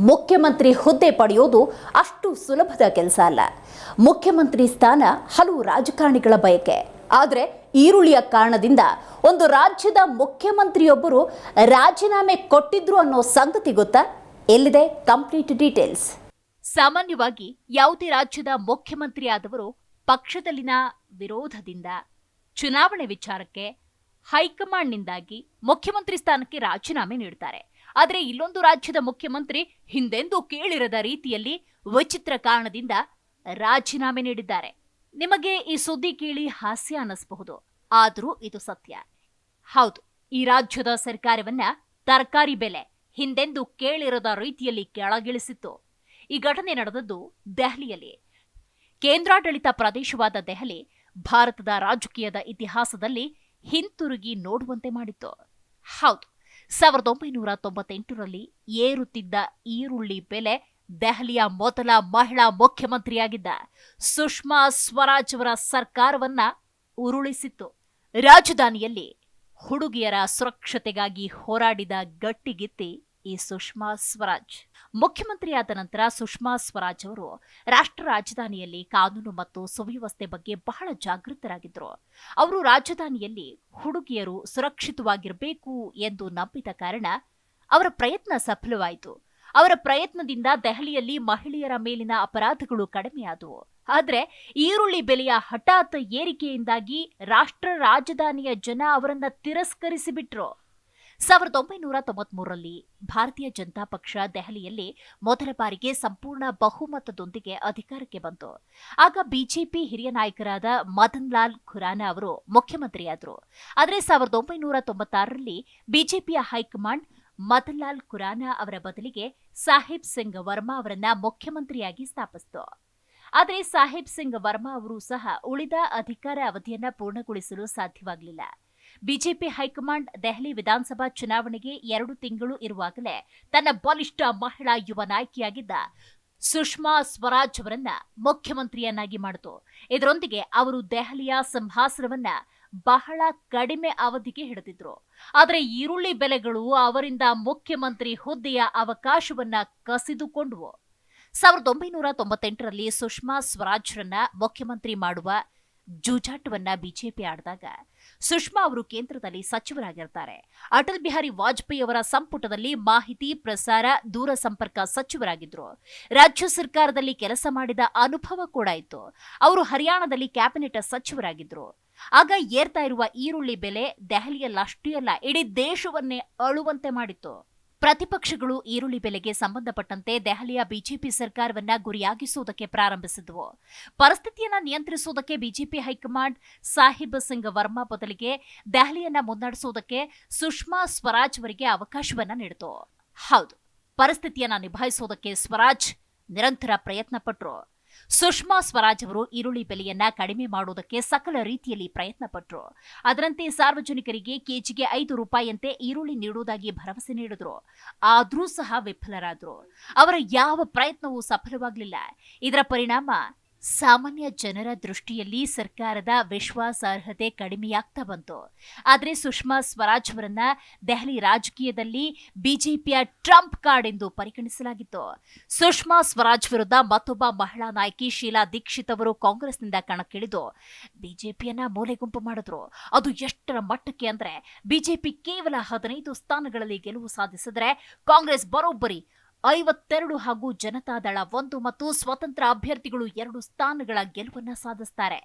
ಮುಖ್ಯಮಂತ್ರಿ ಹುದ್ದೆ ಪಡೆಯೋದು ಅಷ್ಟು ಸುಲಭದ ಕೆಲಸ ಅಲ್ಲ. ಮುಖ್ಯಮಂತ್ರಿ ಸ್ಥಾನ ಹಲವು ರಾಜಕಾರಣಿಗಳ ಬಯಕೆ. ಆದರೆ ಈರುಳ್ಳಿಯ ಕಾರಣದಿಂದ ಒಂದು ರಾಜ್ಯದ ಮುಖ್ಯಮಂತ್ರಿಯೊಬ್ಬರು ರಾಜೀನಾಮೆ ಕೊಟ್ಟಿದ್ರು ಅನ್ನೋ ಸಂಗತಿ ಗೊತ್ತಾ? ಎಲ್ಲಿದೆ ಕಂಪ್ಲೀಟ್ ಡೀಟೇಲ್ಸ್? ಸಾಮಾನ್ಯವಾಗಿ ಯಾವುದೇ ರಾಜ್ಯದ ಮುಖ್ಯಮಂತ್ರಿ ಆದವರು ಪಕ್ಷದಲ್ಲಿನ ವಿರೋಧದಿಂದ, ಚುನಾವಣೆ ವಿಚಾರಕ್ಕೆ, ಹೈಕಮಾಂಡ್ನಿಂದಾಗಿ ಮುಖ್ಯಮಂತ್ರಿ ಸ್ಥಾನಕ್ಕೆ ರಾಜೀನಾಮೆ ನೀಡುತ್ತಾರೆ. ಆದರೆ ಇಲ್ಲೊಂದು ರಾಜ್ಯದ ಮುಖ್ಯಮಂತ್ರಿ ಹಿಂದೆಂದೂ ಕೇಳಿರದ ರೀತಿಯಲ್ಲಿ ವಿಚಿತ್ರ ಕಾರಣದಿಂದ ರಾಜೀನಾಮೆ ನೀಡಿದ್ದಾರೆ. ನಿಮಗೆ ಈ ಸುದ್ದಿ ಕೇಳಿ ಹಾಸ್ಯ ಅನ್ನಿಸಬಹುದು, ಆದರೂ ಇದು ಸತ್ಯ. ಹೌದು, ಈ ರಾಜ್ಯದ ಸರ್ಕಾರವನ್ನ ತರಕಾರಿ ಬೆಲೆ ಹಿಂದೆಂದೂ ಕೇಳಿರದ ರೀತಿಯಲ್ಲಿ ಕೆಳಗಿಳಿಸಿತ್ತು. ಈ ಘಟನೆ ನಡೆದದ್ದು ದೆಹಲಿಯಲ್ಲಿ. ಕೇಂದ್ರಾಡಳಿತ ಪ್ರದೇಶವಾದ ದೆಹಲಿ ಭಾರತದ ರಾಜಕೀಯದ ಇತಿಹಾಸದಲ್ಲಿ ಹಿಂತಿರುಗಿ ನೋಡುವಂತೆ ಮಾಡಿತ್ತು. ಹೌದು, 1998ರಲ್ಲಿ ಏರುತ್ತಿದ್ದ ಈರುಳ್ಳಿ ಬೆಲೆ ದೆಹಲಿಯ ಮೊದಲ ಮಹಿಳಾ ಮುಖ್ಯಮಂತ್ರಿಯಾಗಿದ್ದ ಸುಷ್ಮಾ ಸ್ವರಾಜ್ ಅವರ ಸರ್ಕಾರವನ್ನ ಉರುಳಿಸಿತ್ತು. ರಾಜಧಾನಿಯಲ್ಲಿ ಹುಡುಗಿಯರ ಸುರಕ್ಷತೆಗಾಗಿ ಹೋರಾಡಿದ ಗಟ್ಟಿಗಿತ್ತಿ ಈ ಸುಷ್ಮಾ ಸ್ವರಾಜ್. ಮುಖ್ಯಮಂತ್ರಿಯಾದ ನಂತರ ಸುಷ್ಮಾ ಸ್ವರಾಜ್ ಅವರು ರಾಷ್ಟ್ರ ರಾಜಧಾನಿಯಲ್ಲಿ ಕಾನೂನು ಮತ್ತು ಸುವ್ಯವಸ್ಥೆ ಬಗ್ಗೆ ಬಹಳ ಜಾಗೃತರಾಗಿದ್ದರು. ಅವರು ರಾಜಧಾನಿಯಲ್ಲಿ ಹುಡುಗಿಯರು ಸುರಕ್ಷಿತವಾಗಿರಬೇಕು ಎಂದು ನಂಬಿದ ಕಾರಣ ಅವರ ಪ್ರಯತ್ನ ಸಫಲವಾಯಿತು. ಅವರ ಪ್ರಯತ್ನದಿಂದ ದೆಹಲಿಯಲ್ಲಿ ಮಹಿಳೆಯರ ಮೇಲಿನ ಅಪರಾಧಗಳು ಕಡಿಮೆಯಾದವು. ಆದರೆ ಈರುಳ್ಳಿ ಬೆಲೆಯ ಹಠಾತ್ ಏರಿಕೆಯಿಂದಾಗಿ ರಾಷ್ಟ್ರ ರಾಜಧಾನಿಯ ಜನ ಅವರನ್ನ ತಿರಸ್ಕರಿಸಿಬಿಟ್ರು. 1993ರಲ್ಲಿ ಭಾರತೀಯ ಜನತಾ ಪಕ್ಷ ದೆಹಲಿಯಲ್ಲಿ ಮೊದಲ ಬಾರಿಗೆ ಸಂಪೂರ್ಣ ಬಹುಮತದೊಂದಿಗೆ ಅಧಿಕಾರಕ್ಕೆ ಬಂತು. ಆಗ ಬಿಜೆಪಿ ಹಿರಿಯ ನಾಯಕರಾದ ಮದನ್ ಲಾಲ್ ಖುರಾನಾ ಅವರು ಮುಖ್ಯಮಂತ್ರಿಯಾದರು. ಆದರೆ 1996ರಲ್ಲಿ ಬಿಜೆಪಿಯ ಹೈಕಮಾಂಡ್ ಮದನ್ ಲಾಲ್ ಖುರಾನಾ ಅವರ ಬದಲಿಗೆ ಸಾಹಿಬ್ ಸಿಂಗ್ ವರ್ಮಾ ಅವರನ್ನ ಮುಖ್ಯಮಂತ್ರಿಯಾಗಿ ಸ್ಥಾಪಿಸಿತು. ಆದರೆ ಸಾಹಿಬ್ ಸಿಂಗ್ ವರ್ಮಾ ಅವರು ಸಹ ಉಳಿದ ಅಧಿಕಾರ ಅವಧಿಯನ್ನ ಪೂರ್ಣಗೊಳಿಸಲು ಸಾಧ್ಯವಾಗಲಿಲ್ಲ. ಬಿಜೆಪಿ ಹೈಕಮಾಂಡ್ ದೆಹಲಿ ವಿಧಾನಸಭಾ ಚುನಾವಣೆಗೆ 2 ತಿಂಗಳು ಇರುವಾಗಲೇ ತನ್ನ ಬಲಿಷ್ಠ ಮಹಿಳಾ ಯುವ ನಾಯಕಿಯಾಗಿದ್ದ ಸುಷ್ಮಾ ಸ್ವರಾಜ್ ಅವರನ್ನ ಮುಖ್ಯಮಂತ್ರಿಯನ್ನಾಗಿ ಮಾಡಿತು. ಇದರೊಂದಿಗೆ ಅವರು ದೆಹಲಿಯ ಸಿಂಹಾಸನವನ್ನ ಬಹಳ ಕಡಿಮೆ ಅವಧಿಗೆ ಹಿಡಿದಿದ್ರು. ಆದರೆ ಈರುಳ್ಳಿ ಬೆಲೆಗಳು ಅವರಿಂದ ಮುಖ್ಯಮಂತ್ರಿ ಹುದ್ದೆಯ ಅವಕಾಶವನ್ನ ಕಸಿದುಕೊಂಡವು. 1998ರಲ್ಲಿ ಸುಷ್ಮಾ ಸ್ವರಾಜ್ರನ್ನ ಮುಖ್ಯಮಂತ್ರಿ ಮಾಡುವ ಜೂಜಾಟವನ್ನ ಬಿಜೆಪಿ ಆಡಿದಾಗ ಸುಷ್ಮಾ ಅವರು ಕೇಂದ್ರದಲ್ಲಿ ಸಚಿವರಾಗಿರ್ತಾರೆ. ಅಟಲ್ ಬಿಹಾರಿ ವಾಜಪೇಯಿ ಅವರ ಸಂಪುಟದಲ್ಲಿ ಮಾಹಿತಿ, ಪ್ರಸಾರ, ದೂರ ಸಂಪರ್ಕ ಸಚಿವರಾಗಿದ್ರು. ರಾಜ್ಯ ಸರ್ಕಾರದಲ್ಲಿ ಕೆಲಸ ಮಾಡಿದ ಅನುಭವ ಕೂಡ ಇತ್ತು. ಅವರು ಹರಿಯಾಣದಲ್ಲಿ ಕ್ಯಾಬಿನೆಟ್ ಸಚಿವರಾಗಿದ್ರು. ಆಗ ಏರ್ತಾ ಇರುವ ಈರುಳ್ಳಿ ಬೆಲೆ ದೆಹಲಿಯಲ್ಲಷ್ಟೇ ಅಲ್ಲ, ಇಡೀ ದೇಶವನ್ನೇ ಅಳುವಂತೆ ಮಾಡಿತ್ತು. ಪ್ರತಿಪಕ್ಷಗಳು ಈರುಳ್ಳಿ ಬೆಲೆಗೆ ಸಂಬಂಧಪಟ್ಟಂತೆ ದೆಹಲಿಯ ಬಿಜೆಪಿ ಸರ್ಕಾರವನ್ನ ಗುರಿಯಾಗಿಸುವುದಕ್ಕೆ ಪ್ರಾರಂಭಿಸಿದವು. ಪರಿಸ್ಥಿತಿಯನ್ನ ನಿಯಂತ್ರಿಸುವುದಕ್ಕೆ ಬಿಜೆಪಿ ಹೈಕಮಾಂಡ್ ಸಾಹಿಬ್ ಸಿಂಗ್ ವರ್ಮಾ ಬದಲಿಗೆ ದೆಹಲಿಯನ್ನ ಮುನ್ನಡೆಸುವುದಕ್ಕೆ ಸುಷ್ಮಾ ಸ್ವರಾಜ್ ಅವರಿಗೆ ಅವಕಾಶವನ್ನ ನೀಡಿತು. ಹೌದು, ಪರಿಸ್ಥಿತಿಯನ್ನ ನಿಭಾಯಿಸುವುದಕ್ಕೆ ಸ್ವರಾಜ್ ನಿರಂತರ ಪ್ರಯತ್ನ ಪಟ್ಟರು. ಸುಷ್ಮಾ ಸ್ವರಾಜ್ ಅವರು ಈರುಳ್ಳಿ ಬೆಲೆಯನ್ನ ಕಡಿಮೆ ಮಾಡುವುದಕ್ಕೆ ಸಕಲ ರೀತಿಯಲ್ಲಿ ಪ್ರಯತ್ನ ಪಟ್ಟರು. ಅದರಂತೆ ಸಾರ್ವಜನಿಕರಿಗೆ ಕೆಜಿಗೆ 5 ರೂಪಾಯಿಯಂತೆ ಈರುಳ್ಳಿ ನೀಡುವುದಾಗಿ ಭರವಸೆ ನೀಡಿದ್ರು. ಆದರೂ ಸಹ ವಿಫಲರಾದರು. ಅವರ ಯಾವ ಪ್ರಯತ್ನವೂ ಸಫಲವಾಗಲಿಲ್ಲ. ಇದರ ಪರಿಣಾಮ ಸಾಮಾನ್ಯ ಜನರ ದೃಷ್ಟಿಯಲ್ಲಿ ಸರ್ಕಾರದ ವಿಶ್ವಾಸಾರ್ಹತೆ ಕಡಿಮೆಯಾಗ್ತಾ ಬಂತು. ಆದರೆ ಸುಷ್ಮಾ ಸ್ವರಾಜ್ ಅವರನ್ನ ದೆಹಲಿ ರಾಜಕೀಯದಲ್ಲಿ ಬಿಜೆಪಿಯ ಟ್ರಂಪ್ ಕಾರ್ಡ್ ಎಂದು ಪರಿಗಣಿಸಲಾಗಿತ್ತು. ಸುಷ್ಮಾ ಸ್ವರಾಜ್ ವಿರುದ್ಧ ಮತ್ತೊಬ್ಬ ಮಹಿಳಾ ನಾಯಕಿ ಶೀಲಾ ದೀಕ್ಷಿತ್ ಅವರು ಕಾಂಗ್ರೆಸ್ನಿಂದ ಕಣಕ್ಕಿಳಿದು ಬಿಜೆಪಿಯನ್ನ ಮೂಲೆಗುಂಪು ಮಾಡಿದ್ರು. ಅದು ಎಷ್ಟರ ಮಟ್ಟಕ್ಕೆ ಅಂದ್ರೆ ಬಿಜೆಪಿ ಕೇವಲ 15 ಸ್ಥಾನಗಳಲ್ಲಿ ಗೆಲುವು ಸಾಧಿಸಿದ್ರೆ ಕಾಂಗ್ರೆಸ್ ಬರೋಬ್ಬರಿ 52 ಹಾಗೂ ಜನತಾದಳ 1 ಮತ್ತು ಸ್ವತಂತ್ರ ಅಭ್ಯರ್ಥಿಗಳು 2 ಸ್ಥಾನಗಳ ಗೆಲುವನ್ನ ಸಾಧಿಸುತ್ತಾರೆ.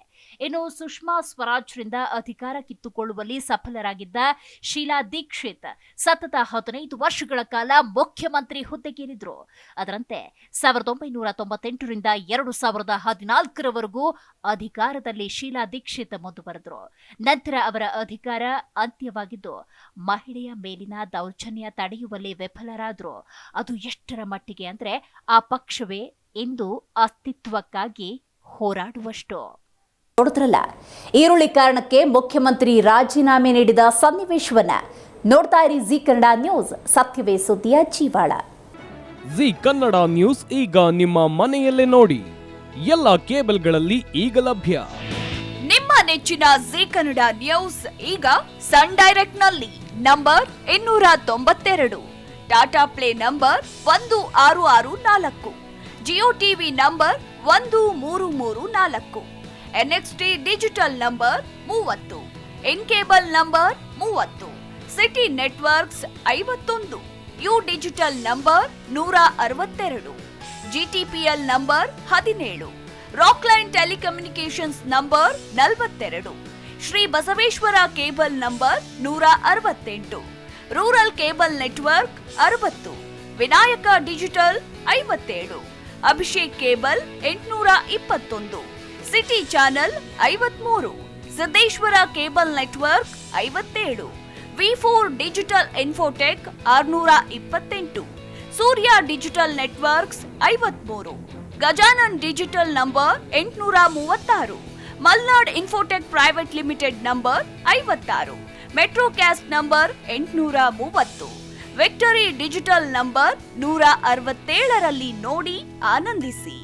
ಇನ್ನು ಸುಷ್ಮಾ ಸ್ವರಾಜ್ರಿಂದ ಅಧಿಕಾರ ಕಿತ್ತುಕೊಳ್ಳುವಲ್ಲಿ ಸಫಲರಾಗಿದ್ದ ಶೀಲಾ ದೀಕ್ಷಿತ್ ಸತತ 15 ವರ್ಷಗಳ ಕಾಲ ಮುಖ್ಯಮಂತ್ರಿ ಹುದ್ದೆಗೇರಿದ್ರು. ಅದರಂತೆ 1998ರಿಂದ 2014ರವರೆಗೂ ಅಧಿಕಾರದಲ್ಲಿ ಶೀಲಾ ದೀಕ್ಷಿತ್ ಮುಂದುವರೆದರು. ನಂತರ ಅವರ ಅಧಿಕಾರ ಅಂತ್ಯವಾಗಿದ್ದು ಮಹಿಳೆಯ ಮೇಲಿನ ದೌರ್ಜನ್ಯ ತಡೆಯುವಲ್ಲಿ ವಿಫಲರಾದರು. ಅದು ಎಷ್ಟರ ಮಟ್ಟಿಗೆ ಅಂದ್ರೆ ಆ ಪಕ್ಷವೇ ಇಂದು ಅಸ್ತಿತ್ವಕ್ಕಾಗಿ ಹೋರಾಡುವಷ್ಟು. ನೋಡಿದ್ರಲ್ಲ, ಈರುಳ್ಳಿ ಕಾರಣಕ್ಕೆ ಮುಖ್ಯಮಂತ್ರಿ ರಾಜೀನಾಮೆ ನೀಡಿದ ಸನ್ನಿವೇಶವನ್ನ. ನೋಡ್ತಾ ಇರಿ ಜಿ ಕನ್ನಡ ನ್ಯೂಸ್, ಸತ್ಯವೇ ಸುದ್ದಿಯ ಜೀವಾಳ. ಜಿ ಕನ್ನಡ ನ್ಯೂಸ್ ಈಗ ನಿಮ್ಮ ಮನೆಯಲ್ಲೇ ನೋಡಿ. ಎಲ್ಲ ಕೇಬಲ್ಗಳಲ್ಲಿ ಈಗ ಲಭ್ಯ. ನಿಮ್ಮ ನೆಚ್ಚಿನ ಜಿ ಕನ್ನಡ ನ್ಯೂಸ್ ಈಗ ಸನ್ ಡೈರೆಕ್ಟ್ ನಲ್ಲಿ number 292 Tata play number 1664, Jio TV number 1334, NXT digital number 30, in cable number 30, city networks 51, U digital number 162, GTPL number 17, Rockline telecommunications number 42, Shri Basaveshwara cable number 168, rural cable network 60, Vinayaka digital 57, Abhishek cable 821, city channel 53, Siddeshwara cable network 57, V4 digital Infotech 628, Surya digital networks 53, Gajanan digital number 836, Malnad Infotech private limited number 56, Metrocast number 830, Victory digital number 167ರಲ್ಲಿ ನೋಡಿ ಆನಂದಿಸಿ.